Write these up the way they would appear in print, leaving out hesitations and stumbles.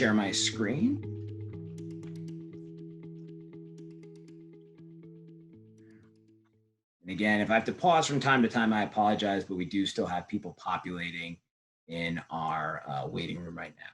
share my screen. And again, if I have to pause from time to time, I apologize, but we do still have people populating in our waiting room right now.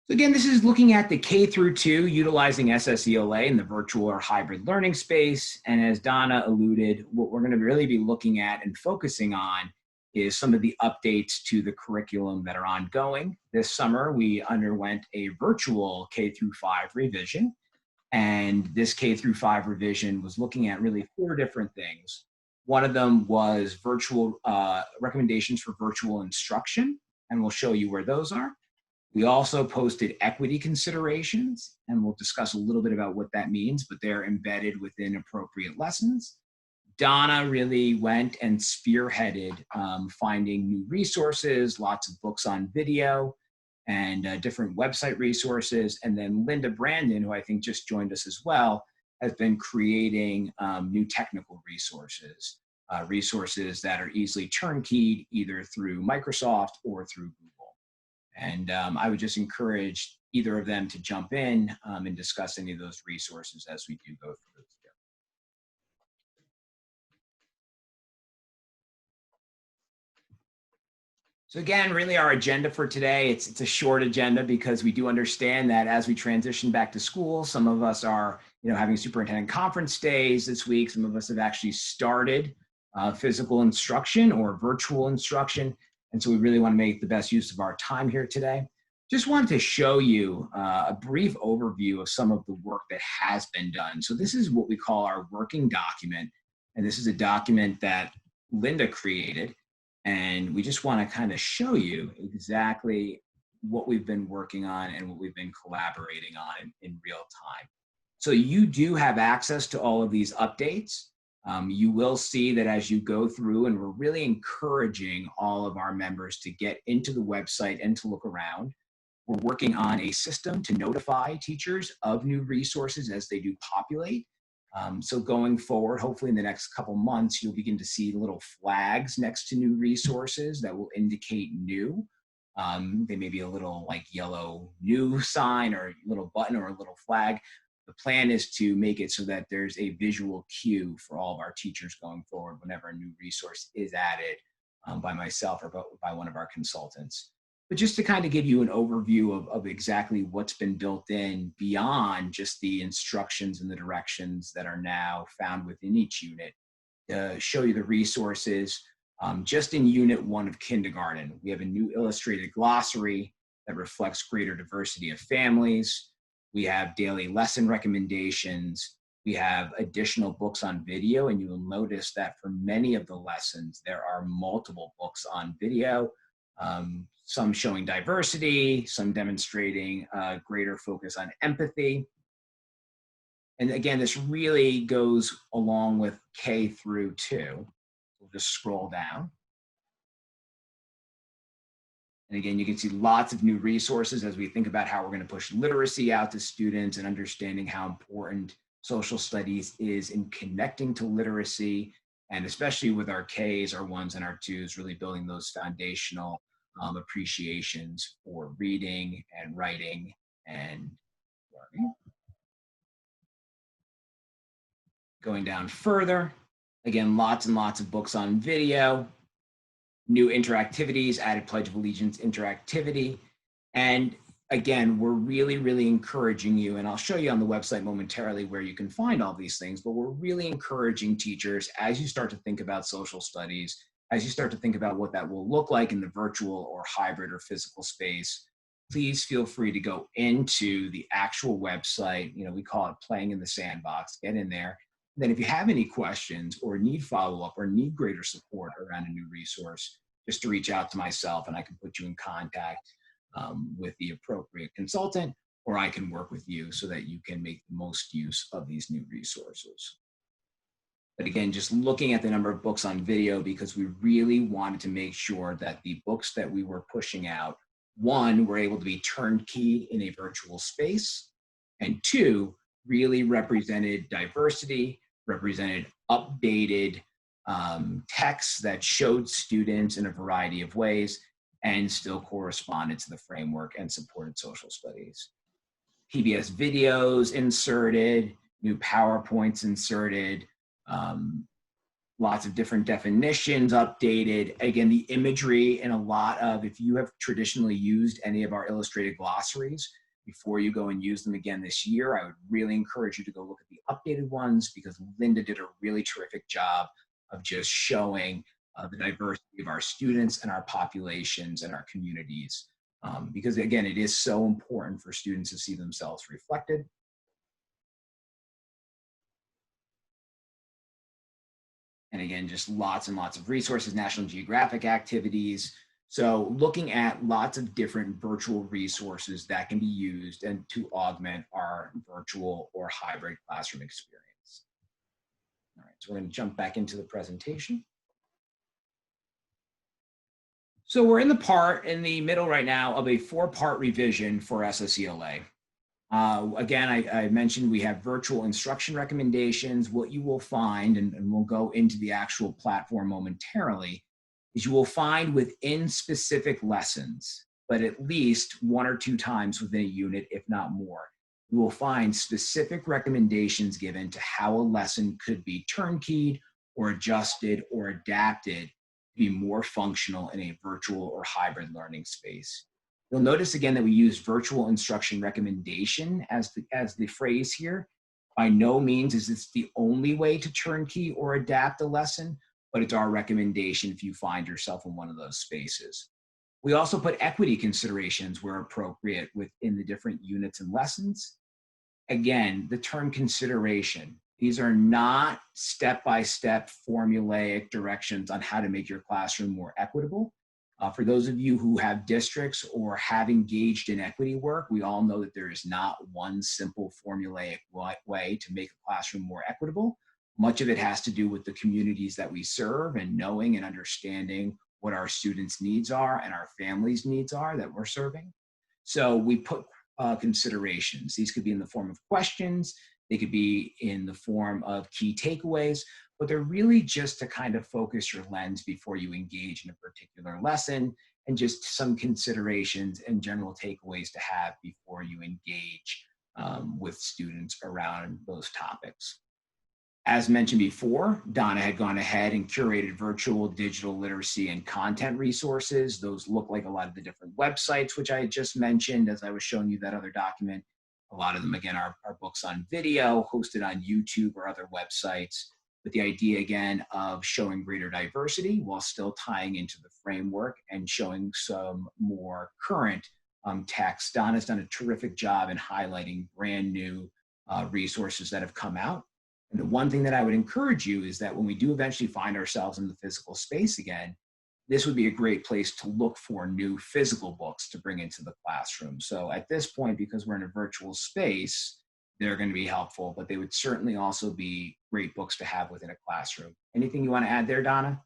So again, this is looking at the K-2 utilizing SSELA in the virtual or hybrid learning space. And as Donna alluded, what we're going to really be looking at and focusing on is some of the updates to the curriculum that are ongoing. This summer, we underwent a virtual K-5 revision. And this K-5 revision was looking at really 4 different things. One of them was virtual recommendations for virtual instruction, and we'll show you where those are. We also posted equity considerations, and we'll discuss a little bit about what that means, but they're embedded within appropriate lessons. Donna really went and spearheaded finding new resources, lots of books on video, and different website resources. And then Linda Brandon, who I think just joined us as well, has been creating new technical resources, resources that are easily turnkeyed either through Microsoft or through Google. And I would just encourage either of them to jump in and discuss any of those resources as we do go through this. So again, really our agenda for today, it's a short agenda because we do understand that as we transition back to school, some of us are having superintendent conference days this week. Some of us have actually started physical instruction or virtual instruction. And so we really want to make the best use of our time here today. Just wanted to show you a brief overview of some of the work that has been done. So this is what we call our working document. And this is a document that Linda created. And we just want to kind of show you exactly what we've been working on and what we've been collaborating on in real time. So you do have access to all of these updates. You will see that as you go through, and we're really encouraging all of our members to get into the website and to look around. We're working on a system to notify teachers of new resources as they do populate. So going forward, hopefully in the next couple months, you'll begin to see little flags next to new resources that will indicate new. They may be a little like yellow new sign or a little button or a little flag. The plan is to make it so that there's a visual cue for all of our teachers going forward whenever a new resource is added by myself or by one of our consultants. But just to kind of give you an overview of exactly what's been built in beyond just the instructions and the directions that are now found within each unit, to show you the resources. Just in Unit 1 of kindergarten, we have a new illustrated glossary that reflects greater diversity of families. We have daily lesson recommendations. We have additional books on video, and you will notice that for many of the lessons, there are multiple books on video, some showing diversity, some demonstrating greater focus on empathy. And again, this really goes along with K-2. We'll just scroll down. And again, you can see lots of new resources as we think about how we're going to push literacy out to students and understanding how important social studies is in connecting to literacy, and especially with our Ks, our 1s, and our 2s, really building those foundational appreciations for reading and writing and learning. Going down further, again, lots and lots of books on video. New interactivities, added Pledge of Allegiance interactivity. And again, we're really, really encouraging you, and I'll show you on the website momentarily where you can find all these things, but we're really encouraging teachers as you start to think about social studies, as you start to think about what that will look like in the virtual or hybrid or physical space, please feel free to go into the actual website. We call it playing in the sandbox, get in there. Then if you have any questions or need follow-up or need greater support around a new resource, just to reach out to myself and I can put you in contact with the appropriate consultant, or I can work with you so that you can make the most use of these new resources. But again, just looking at the number of books on video, because we really wanted to make sure that the books that we were pushing out, 1, were able to be turnkey in a virtual space, and 2, really represented diversity, represented updated texts that showed students in a variety of ways, and still corresponded to the framework and supported social studies. PBS videos inserted, new PowerPoints inserted, lots of different definitions updated. Again, the imagery and a lot of, if you have traditionally used any of our illustrated glossaries, before you go and use them again this year, I would really encourage you to go look at the updated ones, because Linda did a really terrific job of just showing the diversity of our students and our populations and our communities. Because again, it is so important for students to see themselves reflected. And again, just lots and lots of resources, National Geographic activities. So looking at lots of different virtual resources that can be used and to augment our virtual or hybrid classroom experience. All right, so we're going to jump back into the presentation. So we're in the middle right now of a 4-part revision for SSELA. Again, I mentioned we have virtual instruction recommendations. What you will find, and we'll go into the actual platform momentarily, is you will find within specific lessons, but at least 1 or 2 times within a unit, if not more, you will find specific recommendations given to how a lesson could be turnkeyed or adjusted or adapted to be more functional in a virtual or hybrid learning space. You'll notice again that we use virtual instruction recommendation as the phrase here. By no means is this the only way to turnkey or adapt a lesson, but it's our recommendation if you find yourself in one of those spaces. We also put equity considerations where appropriate within the different units and lessons. Again, the term consideration. These are not step-by-step formulaic directions on how to make your classroom more equitable. For those of you who have districts or have engaged in equity work, we all know that there is not one simple formulaic way to make a classroom more equitable. Much of it has to do with the communities that we serve and knowing and understanding what our students' needs are and our families' needs are that we're serving. So we put considerations. These could be in the form of questions. They could be in the form of key takeaways, but they're really just to kind of focus your lens before you engage in a particular lesson, and just some considerations and general takeaways to have before you engage with students around those topics. As mentioned before, Donna had gone ahead and curated virtual digital literacy and content resources. Those look like a lot of the different websites, which I had just mentioned as I was showing you that other document. A lot of them, again, are books on video, hosted on YouTube or other websites, with the idea, again, of showing greater diversity while still tying into the framework and showing some more current text. Donna's done a terrific job in highlighting brand new resources that have come out. And the one thing that I would encourage you is that when we do eventually find ourselves in the physical space again, this would be a great place to look for new physical books to bring into the classroom. So at this point, because we're in a virtual space, they're going to be helpful, but they would certainly also be great books to have within a classroom. Anything you want to add there, Donna?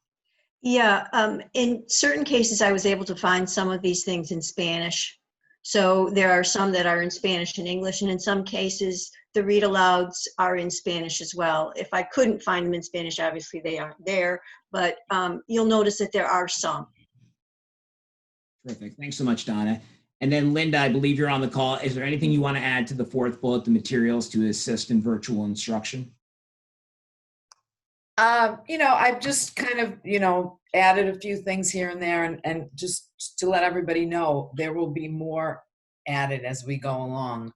Yeah, in certain cases, I was able to find some of these things in Spanish. So there are some that are in Spanish and English, and in some cases, the read alouds are in Spanish as well. If I couldn't find them in Spanish, obviously they aren't there, but you'll notice that there are some. Terrific. Thanks so much, Donna. And then Linda, I believe you're on the call. Is there anything you want to add to the 4th bullet, the materials to assist in virtual instruction? I've just kind of, added a few things here and there, and just to let everybody know, there will be more added as we go along,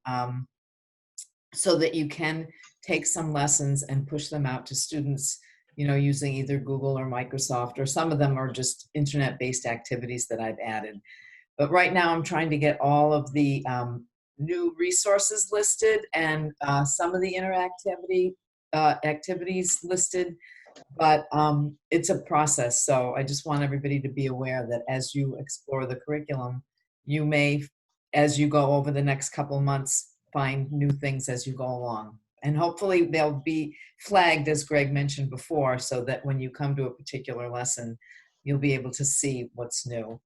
so that you can take some lessons and push them out to students, using either Google or Microsoft, or some of them are just internet-based activities that I've added. But right now I'm trying to get all of the new resources listed and some of the interactivity activities listed, but it's a process. So I just want everybody to be aware that as you explore the curriculum, you may, as you go over the next couple months, find new things as you go along. And hopefully they'll be flagged, as Greg mentioned before, so that when you come to a particular lesson, you'll be able to see what's new.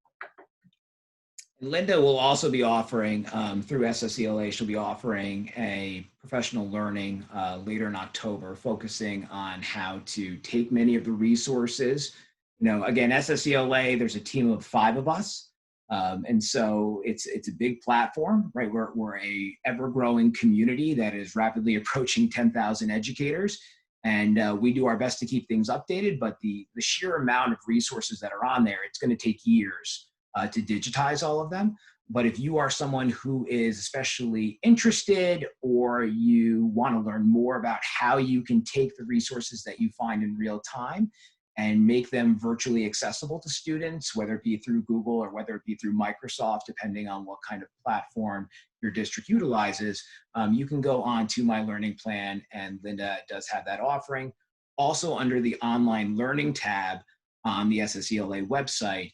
Linda will also be offering, through SSELA, she'll be offering a professional learning later in October, focusing on how to take many of the resources. Again, SSELA, there's a team of 5 of us. And so it's a big platform, right? We're a ever-growing community that is rapidly approaching 10,000 educators. And we do our best to keep things updated, but the sheer amount of resources that are on there, it's going to take years to digitize all of them. But if you are someone who is especially interested, or you want to learn more about how you can take the resources that you find in real time and make them virtually accessible to students, whether it be through Google or whether it be through Microsoft, depending on what kind of platform your district utilizes, you can go on to My Learning Plan, and Linda does have that offering. Also under the online learning tab on the SSELA website,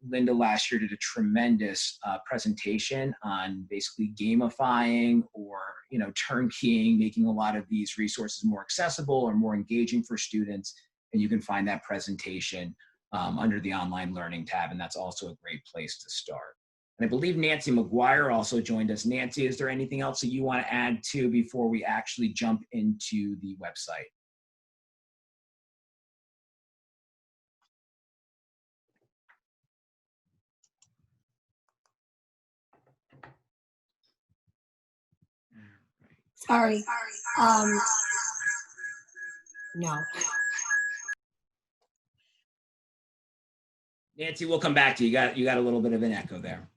Linda last year did a tremendous presentation on basically gamifying, or turnkeying, making a lot of these resources more accessible or more engaging for students. And you can find that presentation under the online learning tab, and that's also a great place to start. And I believe Nancy McGuire also joined us. Nancy, is there anything else that you want to add to before we actually jump into the website? Sorry. No. Nancy, we'll come back to you. You got a little bit of an echo there.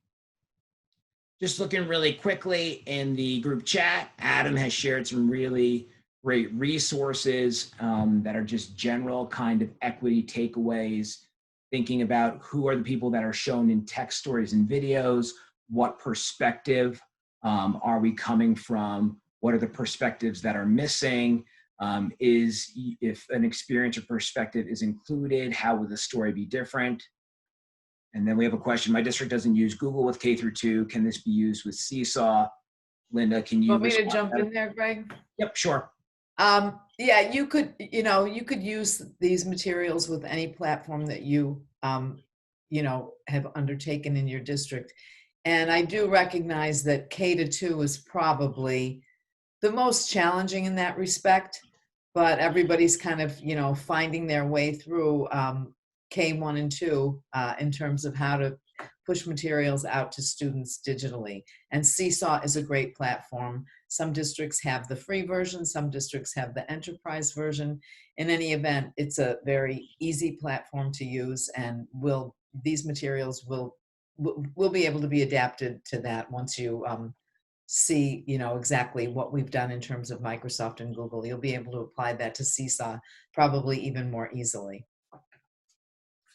Just looking really quickly in the group chat, Adam has shared some really great resources that are just general kind of equity takeaways, thinking about who are the people that are shown in text stories and videos, what perspective are we coming from, what are the perspectives that are missing, if an experience or perspective is included, how would the story be different? And then we have a question. My district doesn't use Google with K-2. Can this be used with Seesaw? Linda, can you Want me to jump in there, Greg? Yep, sure. Yeah, you could use these materials with any platform that you have undertaken in your district. And I do recognize that K-2 is probably the most challenging in that respect, but everybody's kind of, finding their way through K1 and 2 in terms of how to push materials out to students digitally. And Seesaw is a great platform. Some districts have the free version, some districts have the enterprise version. In any event, it's a very easy platform to use, and these materials will be able to be adapted to that once you see exactly what we've done in terms of Microsoft and Google. You'll be able to apply that to Seesaw probably even more easily.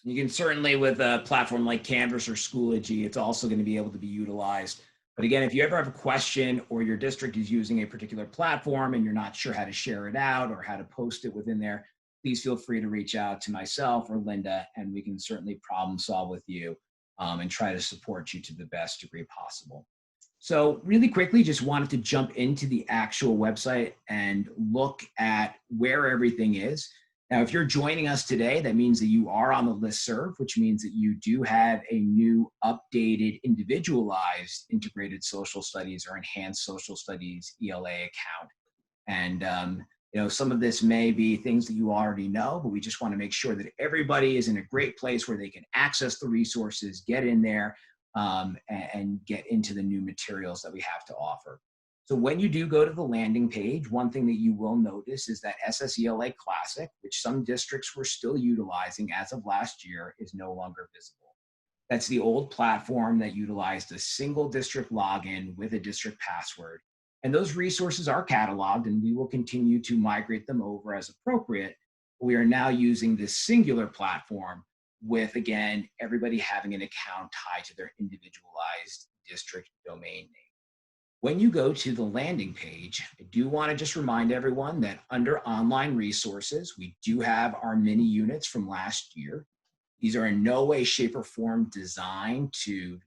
You can certainly, with a platform like Canvas or Schoology, it's also going to be able to be utilized. But again, if you ever have a question, or your district is using a particular platform and you're not sure how to share it out or how to post it within there, please feel free to reach out to myself or Linda, and we can certainly problem solve with you and try to support you to the best degree possible. So really quickly, just wanted to jump into the actual website and look at where everything is. Now, if you're joining us today, that means that you are on the listserv, which means that you do have a new, updated, individualized integrated social studies or enhanced social studies ELA account. And some of this may be things that you already know, but we just want to make sure that everybody is in a great place where they can access the resources, get in there, and get into the new materials that we have to offer. So when you do go to the landing page, one thing that you will notice is that SSELA Classic, which some districts were still utilizing as of last year, is no longer visible. That's the old platform that utilized a single district login with a district password. And those resources are cataloged, and we will continue to migrate them over as appropriate. We are now using this singular platform with, again, everybody having an account tied to their individualized district domain name. When you go to the landing page, I do want to just remind everyone that under online resources, we do have our mini units from last year. These are in no way, shape, or form designed to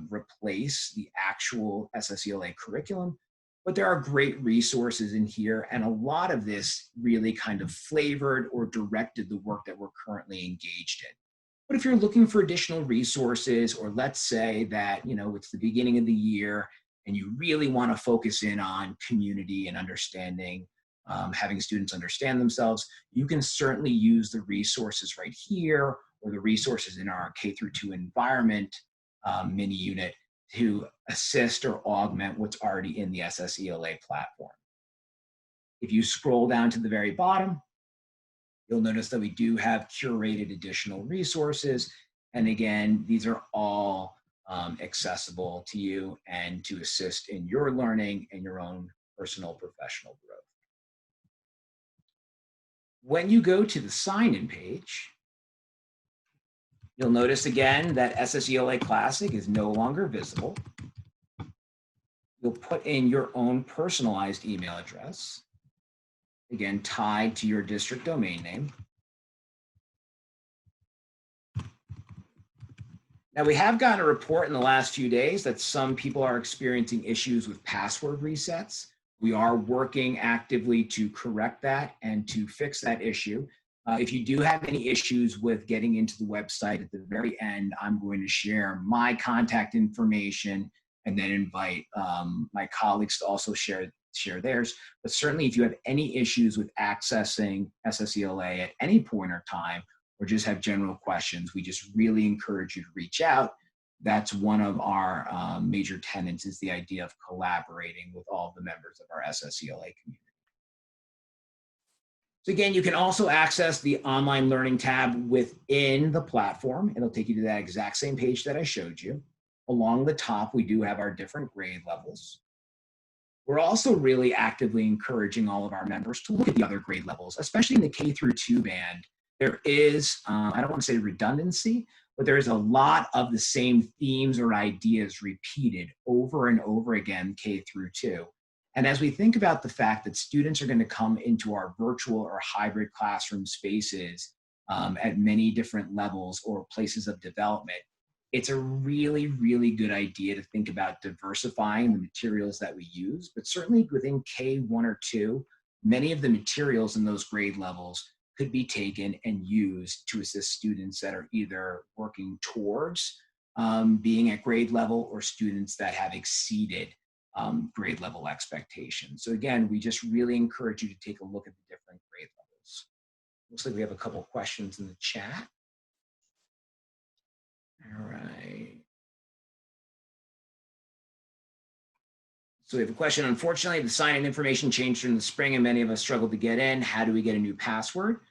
replace the actual SSELA curriculum, but there are great resources in here, and a lot of this really kind of flavored or directed the work that we're currently engaged in. But if you're looking for additional resources, or let's say that it's the beginning of the year and you really want to focus in on community and understanding, having students understand themselves, you can certainly use the resources right here, or the resources in our K-2 environment mini unit to assist or augment what's already in the SSELA platform. If you scroll down to the very bottom, you'll notice that we do have curated additional resources. And again, these are all accessible to you and to assist in your learning and your own personal professional growth. When you go to the sign-in page, you'll notice again that SSELA Classic is no longer visible. You'll put in your own personalized email address, again, tied to your district domain name. Now, we have gotten a report in the last few days that some people are experiencing issues with password resets. We are working actively to correct that and to fix that issue. If you do have any issues with getting into the website, at the very end, I'm going to share my contact information and then invite my colleagues to also share theirs. But certainly if you have any issues with accessing SSELA at any point or time, or just have general questions, we just really encourage you to reach out. That's one of our major tenets, is the idea of collaborating with all the members of our SSELA community. So again, you can also access the online learning tab within the platform. It'll take you to that exact same page that I showed you. Along the top, we do have our different grade levels. We're also really actively encouraging all of our members to look at the other grade levels, especially in the K-2 band. There is, I don't want to say redundancy, but there is a lot of the same themes or ideas repeated over and over again, K-2. And as we think about the fact that students are going to come into our virtual or hybrid classroom spaces at many different levels or places of development, it's a really, really good idea to think about diversifying the materials that we use. But certainly within K1 or 2, many of the materials in those grade levels could be taken and used to assist students that are either working towards being at grade level, or students that have exceeded grade level expectations. So again, we just really encourage you to take a look at the different grade levels. Looks like we have a couple of questions in the chat. All right. So we have a question. Unfortunately, the sign-in information changed during the spring and many of us struggled to get in. How do we get a new password?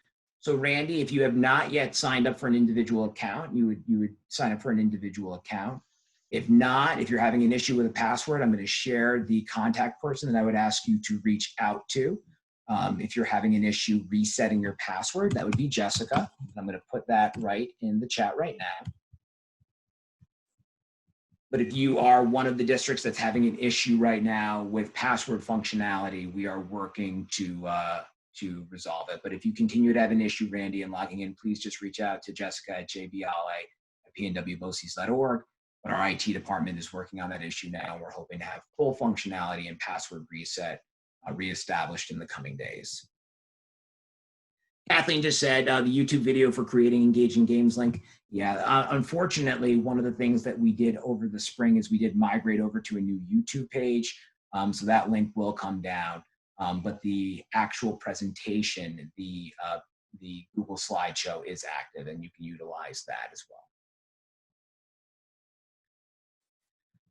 So Randy, if you have not yet signed up for an individual account, you would sign up for an individual account. If not, if you're having an issue with a password, I'm going to share the contact person that I would ask you to reach out to. If you're having an issue resetting your password, that would be Jessica. I'm going to put that right in the chat right now. But if you are one of the districts that's having an issue right now with password functionality, we are working to resolve it. But if you continue to have an issue, Randy, in logging in, please just reach out to Jessica at jbla@pnwboces.org. But our IT department is working on that issue now. We're hoping to have full functionality and password reset reestablished in the coming days. Kathleen just said the YouTube video for creating engaging games link. Yeah, unfortunately, one of the things that we did over the spring is we did migrate over to a new YouTube page. So that link will come down. But the actual presentation, the Google slideshow is active, and you can utilize that as well.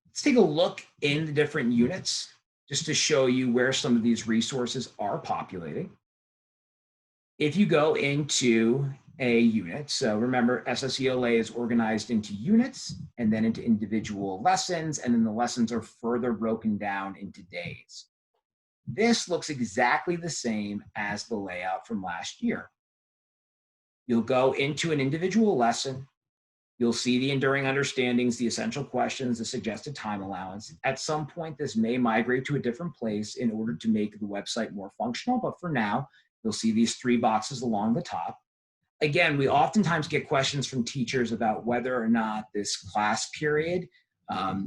Let's take a look in the different units just to show you where some of these resources are populating. If you go into a unit, so remember SSELA is organized into units and then into individual lessons, and then the lessons are further broken down into days. This looks exactly the same as the layout from last year. You'll go into an individual lesson. You'll see the enduring understandings, the essential questions, the suggested time allowance. At some point, this may migrate to a different place in order to make the website more functional, but for now, you'll see these 3 boxes along the top. Again, we oftentimes get questions from teachers about whether or not this class period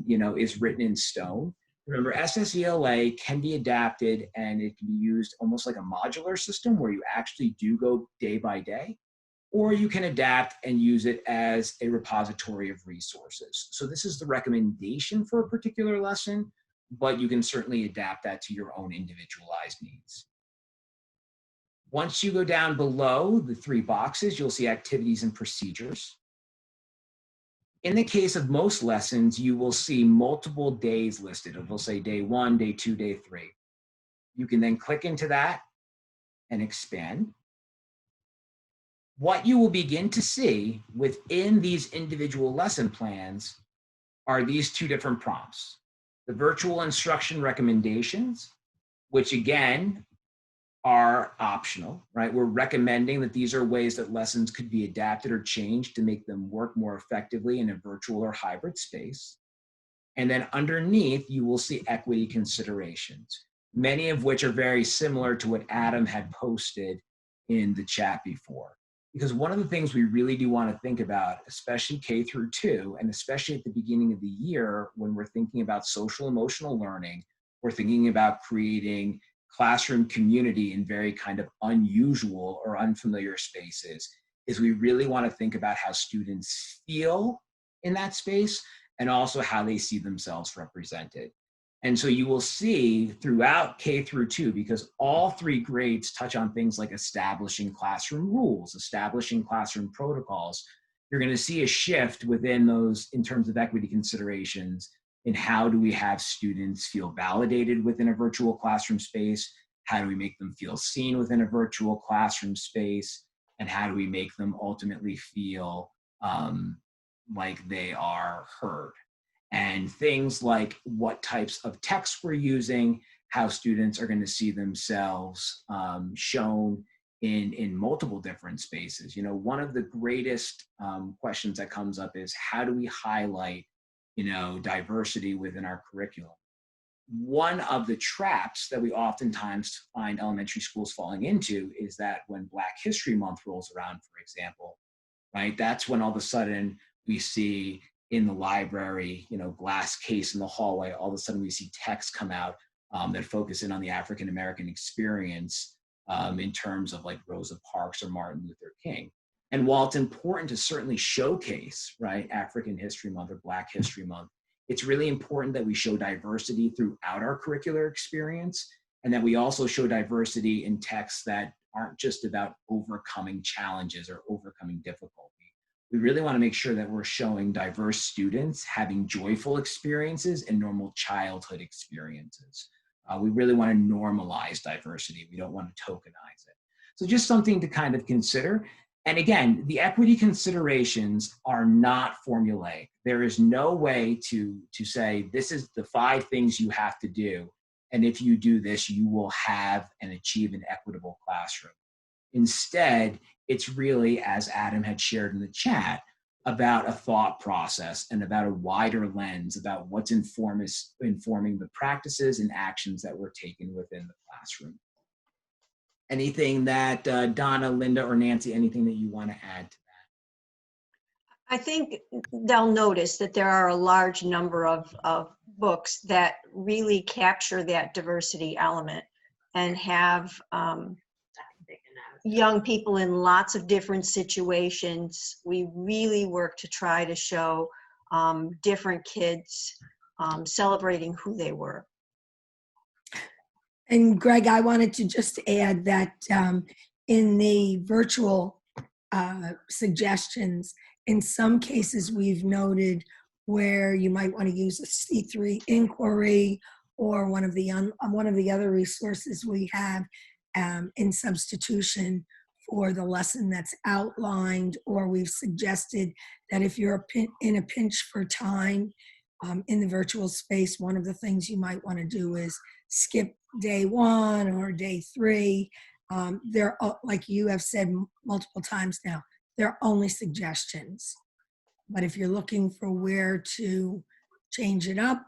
is written in stone. Remember, SSELA can be adapted, and it can be used almost like a modular system where you actually do go day by day, or you can adapt and use it as a repository of resources. So this is the recommendation for a particular lesson, but you can certainly adapt that to your own individualized needs. Once you go down below the 3 boxes, you'll see activities and procedures. In the case of most lessons, you will see multiple days listed. It'll say day 1, day 2, day 3. You can then click into that and expand. What you will begin to see within these individual lesson plans are these two different prompts. The virtual instruction recommendations, which again are optional, right? We're recommending that these are ways that lessons could be adapted or changed to make them work more effectively in a virtual or hybrid space. And then underneath, you will see equity considerations, many of which are very similar to what Adam had posted in the chat before. Because one of the things we really do want to think about, especially K-2, and especially at the beginning of the year, when we're thinking about social emotional learning, we're thinking about creating classroom community in very kind of unusual or unfamiliar spaces, is we really want to think about how students feel in that space and also how they see themselves represented. And so you will see throughout K-2, because all 3 grades touch on things like establishing classroom rules, establishing classroom protocols, you're going to see a shift within those in terms of equity considerations in how do we have students feel validated within a virtual classroom space, how do we make them feel seen within a virtual classroom space, and how do we make them ultimately feel like they are heard. And things like what types of text we're using, how students are going to see themselves shown in multiple different spaces. You know, one of the greatest questions that comes up is how do we highlight, you know, diversity within our curriculum? One of the traps that we oftentimes find elementary schools falling into is that when Black History Month rolls around, for example, right, that's when all of a sudden we see in the library, you know, glass case in the hallway, all of a sudden we see texts come out that focus in on the African-American experience in terms of like Rosa Parks or Martin Luther King. And while it's important to certainly showcase, right, African History Month or Black History Month, it's really important that we show diversity throughout our curricular experience, and that we also show diversity in texts that aren't just about overcoming challenges or overcoming difficulty. We really want to make sure that we're showing diverse students having joyful experiences and normal childhood experiences. We really want to normalize diversity. We don't want to tokenize it. So just something to kind of consider. And again, the equity considerations are not formulaic. There is no way to say, this is the 5 things you have to do. And if you do this, you will have and achieve an equitable classroom. Instead, it's really, as Adam had shared in the chat, about a thought process and about a wider lens about what's informing the practices and actions that were taken within the classroom. Anything that Donna, Linda, or Nancy, anything that you want to add to that? I think they'll notice that there are a large number of books that really capture that diversity element and have young people in lots of different situations. We really work to try to show different kids celebrating who they were. And Greg, I wanted to just add that in the virtual suggestions, in some cases we've noted where you might want to use a C3 inquiry or one of the other resources we have in substitution for the lesson that's outlined, or we've suggested that if you're in a pinch for time in the virtual space, one of the things you might want to do is skip day 1 or day 3. They're, like you have said multiple times now, they're only suggestions. But if you're looking for where to change it up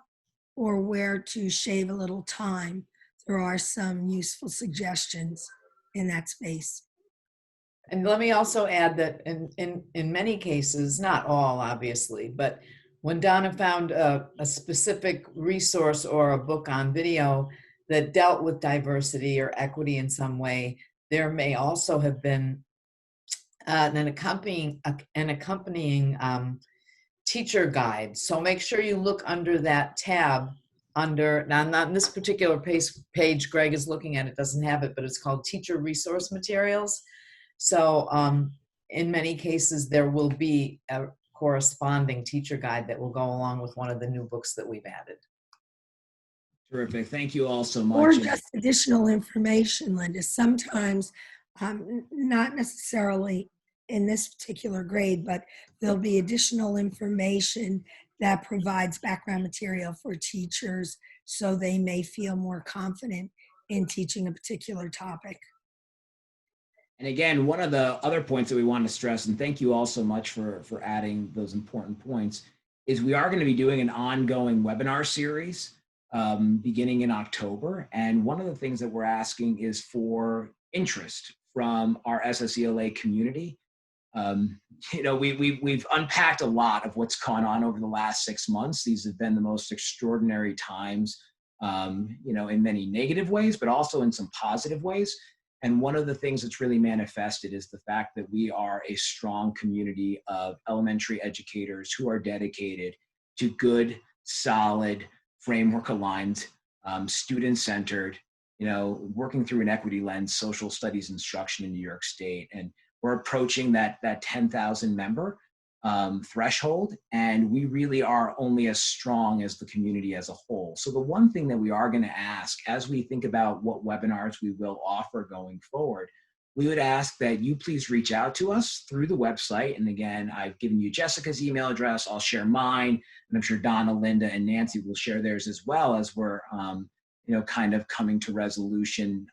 or where to shave a little time, there are some useful suggestions in that space. And let me also add that in many cases, not all obviously, but when Donna found a specific resource or a book on video that dealt with diversity or equity in some way, there may also have been an accompanying teacher guide. So make sure you look under that tab under, now not in this particular page Greg is looking at, it doesn't have it, but it's called Teacher Resource Materials. So in many cases, there will be corresponding teacher guide that will go along with one of the new books that we've added. Terrific. Thank you all so Or much. just additional information, Linda. Sometimes, not necessarily in this particular grade, but there'll be additional information that provides background material for teachers so they may feel more confident in teaching a particular topic. And again, one of the other points that we want to stress, and thank you all so much for adding those important points, is we are going to be doing an ongoing webinar series beginning in October. And one of the things that we're asking is for interest from our SSELA community. You know, we've unpacked a lot of what's gone on over the last 6 months. These have been the most extraordinary times, you know, in many negative ways, but also in some positive ways. And one of the things that's really manifested is the fact that we are a strong community of elementary educators who are dedicated to good, solid, framework-aligned, student-centered, you know, working through an equity lens, social studies instruction in New York State. And we're approaching that 10,000 member threshold, and we really are only as strong as the community as a whole. So the one thing that we are going to ask as we think about what webinars we will offer going forward, we would ask that you please reach out to us through the website. And again, I've given you Jessica's email address. I'll share mine, and I'm sure Donna, Linda, and Nancy will share theirs as well as we're you know, kind of coming to resolution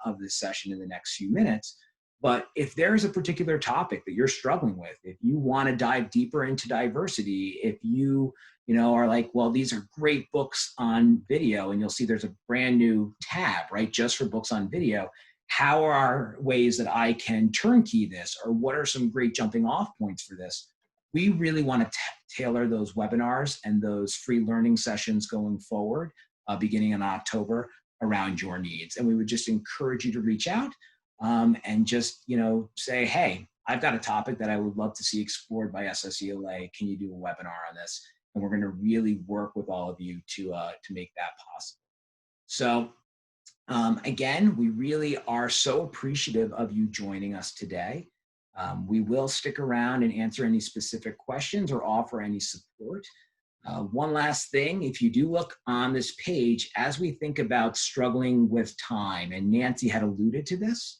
of this session in the next few minutes. But if there's a particular topic that you're struggling with, if you want to dive deeper into diversity, if you know, are like, well, these are great books on video, and you'll see there's a brand new tab, right, just for books on video. How are ways that I can turnkey this, or what are some great jumping off points for this? We really want to tailor those webinars and those free learning sessions going forward, beginning in October, around your needs. And we would just encourage you to reach out. And just, you know, say, hey, I've got a topic that I would love to see explored by SSELA. Can you do a webinar on this? And we're going to really work with all of you to make that possible. So again, we really are so appreciative of you joining us today. We will stick around and answer any specific questions or offer any support. One last thing, if you do look on this page, as we think about struggling with time, and Nancy had alluded to this,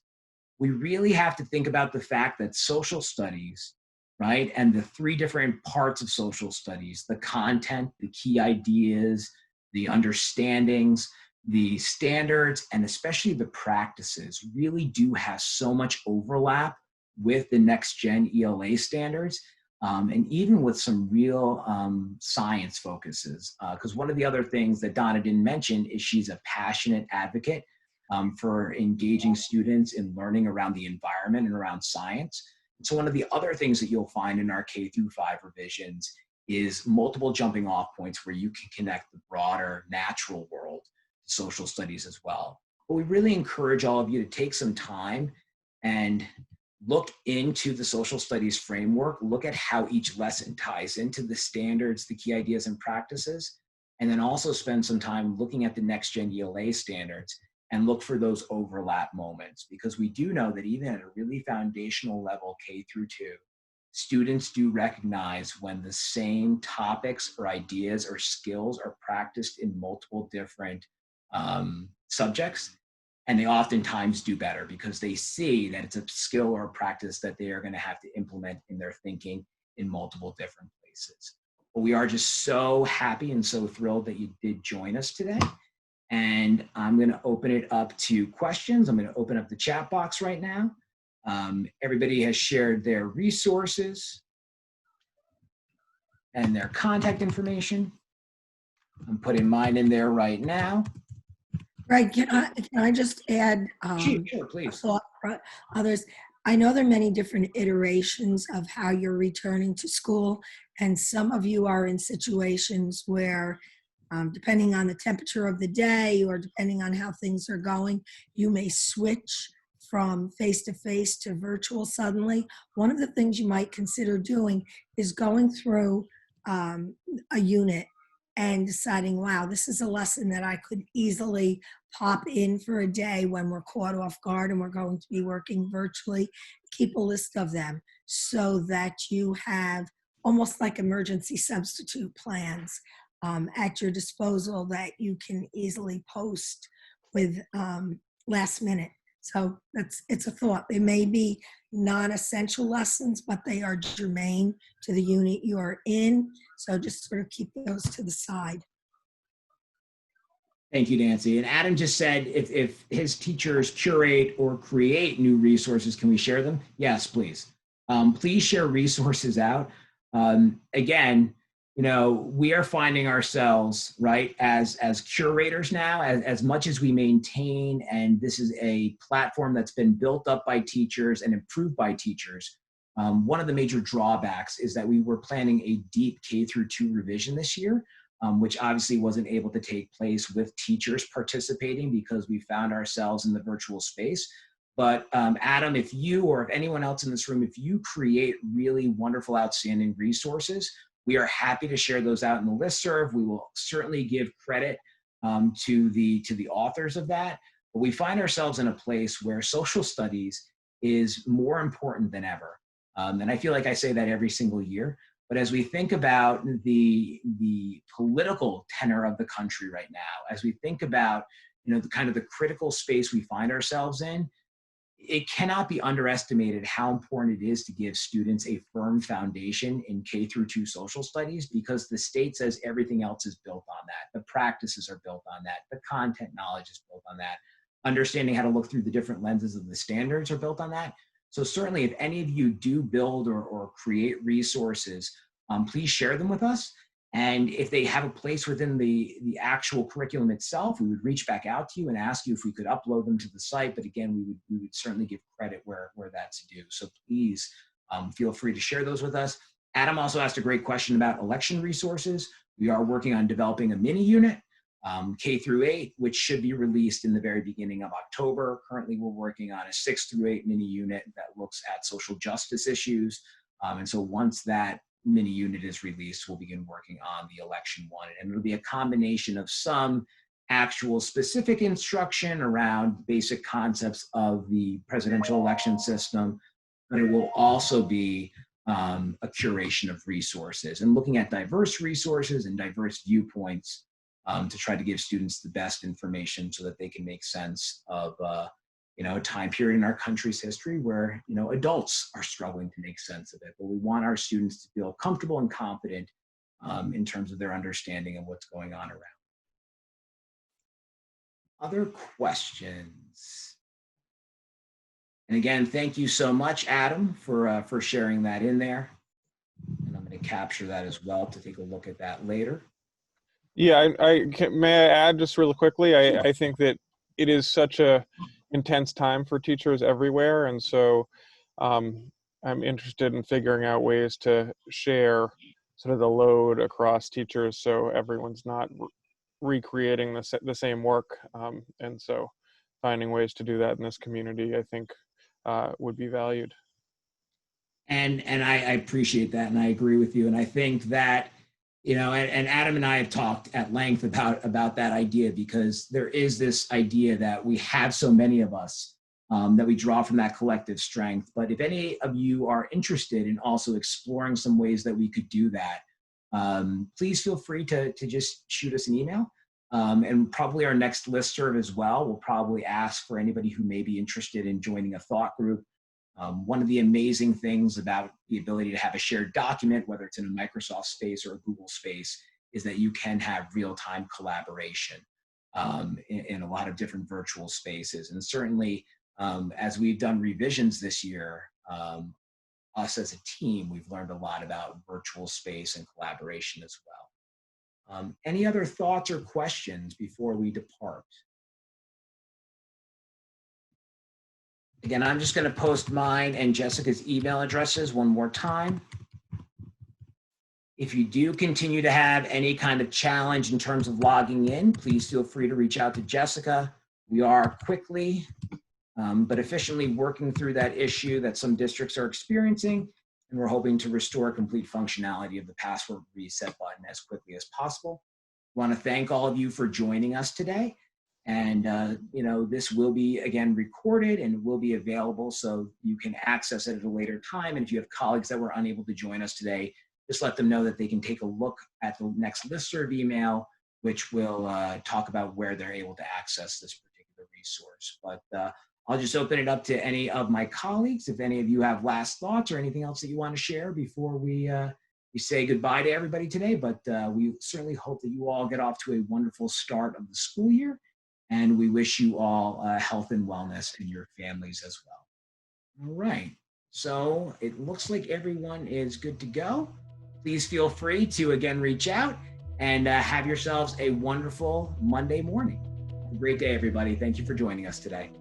we really have to think about the fact that social studies, right, and the 3 different parts of social studies, the content, the key ideas, the understandings, the standards, and especially the practices really do have so much overlap with the next gen ELA standards, and even with some real science focuses. Because one of the other things that Donna didn't mention is she's a passionate advocate for engaging students in learning around the environment and around science. And so one of the other things that you'll find in our K-5 revisions is multiple jumping off points where you can connect the broader natural world to social studies as well. But we really encourage all of you to take some time and look into the social studies framework, look at how each lesson ties into the standards, the key ideas and practices, and then also spend some time looking at the next gen ELA standards and look for those overlap moments, because we do know that even at a really foundational level, K through 2, students do recognize when the same topics or ideas or skills are practiced in multiple different subjects, and they oftentimes do better because they see that it's a skill or a practice that they are going to have to implement in their thinking in multiple different places. But we are just so happy and so thrilled that you did join us today. And I'm going to open it up to questions. I'm going to open up the chat box right now. Everybody has shared their resources and their contact information. I'm putting mine in there right now. Right, can I just add Sure, please. thought for others? I know there are many different iterations of how you're returning to school, and some of you are in situations where depending on the temperature of the day or depending on how things are going, you may switch from face-to-face to virtual suddenly. One of the things you might consider doing is going through a unit and deciding, wow, this is a lesson that I could easily pop in for a day when we're caught off guard and we're going to be working virtually. Keep a list of them so that you have almost like emergency substitute plans at your disposal that you can easily post with last minute. So it's a thought. They may be non-essential lessons, but they are germane to the unit you're in. So just sort of keep those to the side. Thank you, Nancy. And Adam just said if his teachers curate or create new resources, can we share them? Yes, please. Please share resources out. Again, you know, we are finding ourselves, right, as curators now, as much as we maintain, and this is a platform that's been built up by teachers and improved by teachers. One of the major drawbacks is that we were planning a deep K-2 revision this year, which obviously wasn't able to take place with teachers participating because we found ourselves in the virtual space. But Adam, if you or if anyone else in this room, if you create really wonderful, outstanding resources, we are happy to share those out in the listserv. We will certainly give credit to the authors of that. But we find ourselves in a place where social studies is more important than ever. And I feel like I say that every single year. But as we think about the political tenor of the country right now, as we think about, you know, the kind of the critical space we find ourselves in, it cannot be underestimated how important it is to give students a firm foundation in K-2 social studies, because the state says everything else is built on that. The practices are built on that. The content knowledge is built on that. Understanding how to look through the different lenses of the standards are built on that. So certainly if any of you do build or create resources, please share them with us. And if they have a place within the actual curriculum itself, we would reach back out to you and ask you if we could upload them to the site. But again, we would certainly give credit where that's due. So please feel free to share those with us. Adam also asked a great question about election resources. We are working on developing a mini unit, K-8, which should be released in the very beginning of October. Currently, we're working on a 6-8 mini unit that looks at social justice issues. And so once that mini unit is released, we'll begin working on the election one. And it'll be a combination of some actual specific instruction around basic concepts of the presidential election system, but it will also be a curation of resources and looking at diverse resources and diverse viewpoints to try to give students the best information so that they can make sense of you know, a time period in our country's history where, you know, adults are struggling to make sense of it. But we want our students to feel comfortable and confident in terms of their understanding of what's going on around. Other questions? And again, thank you so much, Adam, for sharing that in there. And I'm going to capture that as well to take a look at that later. Yeah, may I add just really quickly? Sure. I think that it is such a intense time for teachers everywhere, and so I'm interested in figuring out ways to share sort of the load across teachers so everyone's not recreating the same work, and so finding ways to do that in this community, I think, would be valued. And I appreciate that, and I agree with you, and I think that, you know, and Adam and I have talked at length about that idea, because there is this idea that we have so many of us that we draw from that collective strength. But if any of you are interested in also exploring some ways that we could do that, please feel free to just shoot us an email. And probably our next listserv as well will probably ask for anybody who may be interested in joining a thought group. One of the amazing things about the ability to have a shared document, whether it's in a Microsoft space or a Google space, is that you can have real-time collaboration in a lot of different virtual spaces. And certainly, as we've done revisions this year, us as a team, we've learned a lot about virtual space and collaboration as well. Any other thoughts or questions before we depart? Again, I'm just going to post mine and Jessica's email addresses one more time. If you do continue to have any kind of challenge in terms of logging in, please feel free to reach out to Jessica. We are quickly but efficiently working through that issue that some districts are experiencing, and we're hoping to restore complete functionality of the password reset button as quickly as possible. I want to thank all of you for joining us today. And, you know, this will be, again, recorded and will be available so you can access it at a later time. And if you have colleagues that were unable to join us today, just let them know that they can take a look at the next listserv email, which will talk about where they're able to access this particular resource. But I'll just open it up to any of my colleagues. If any of you have last thoughts or anything else that you want to share before we say goodbye to everybody today. But we certainly hope that you all get off to a wonderful start of the school year. And we wish you all health and wellness and your families as well. All right. So it looks like everyone is good to go. Please feel free to again reach out and have yourselves a wonderful Monday morning. Have a great day, everybody. Thank you for joining us today.